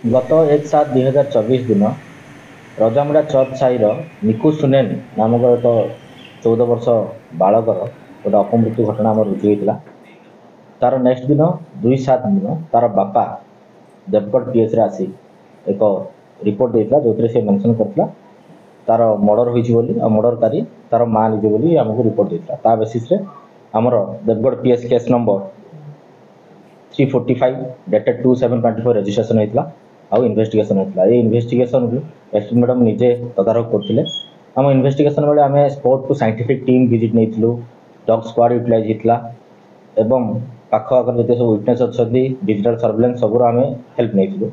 गत 1/7/2024 दिन रजामुड़ा चर्च साईर निकु सुनेन नामक एक 14 वर्ष बालकर गोटे अपमृत्यु घटना आम रुजु होता। तार नेक्स्ट दिन 2/7 दिन तार बापा देवगढ़ पीएस रे आसी एक रिपोर्ट देता जो से मेंशन करता तार मर्डर होती मर्डरकारी तार माँ निजे बोली आमको रिपोर्ट देता। ता बेसिस रे आमर Deogarh PS case number 345 dated 2/7/24 registration होता आउ इन्वेस्टिगेशन होता। ये इन्वेस्टिगेशन को एसपी मैडम निजे तदारख करते। आम इन्वेस्टिगेशन बेले आम स्पॉट को साइंटिफिक टीम विजिट नहीं डॉग स्क्वाड यूटिलाइज होता एवं पाख आगे जिते सब विटनेस अच्छा डिजिटल सर्वेलेंस सब आम हेल्प नहीं।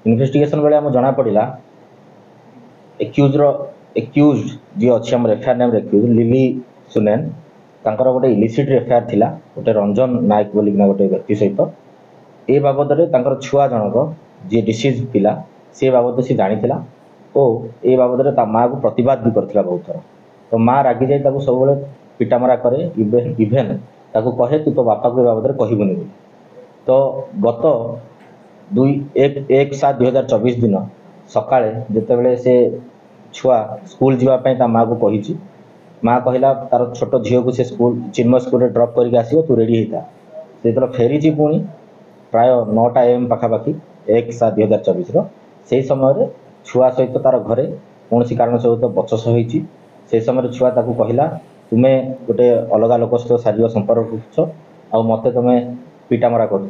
इन्वेस्टिगेशन बेले आम जना पड़ा एक्यूज जी अच्छी आम एफआईआर नेम एक्यूज लिली सुनेन तांकर गोटे इलिसिट एफआईआर थिला गोटे रंजन नायक बोलिकिना गोटे व्यक्ति सहित ए बाबद छुआ जनक जी डिसीज पिला से बाबद से जानी और ए बाबद माँ को प्रतिवाद भी करथिला बहुत थर। तो माँ रागी जाए सब पिटामरा करे इभेन ताको कहे तू तो बापा को ए बाबद कहबुनि। तो गत 1/7/2024 दिन सकाळे जितेबाला से छुआ स्कूल जीवाई माँ को कही माँ कहला तार छोट झील को से स्कूल चिन्मय स्कूल ड्रप करके आसो तू रेडी होता से फेरी पुणी प्राय 9टा AM पाखापाखि 1/7/2024 से समय छुआ सहित तार घरे कौन कारण सहित बचस होती से समय छुआ ताकू कहला तुम्हें गोटे अलग लोक सहित शारीरिक संपर्क कर मत तुम्हें पिटामरा कर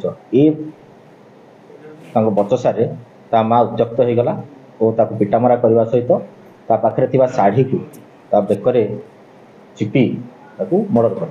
बचसारे ता माँ उत्त्यक्त हो गला और पिटामरा करने सहित ता पाखे शाढ़ी को ता बेकरे चिपी मर्डर कर।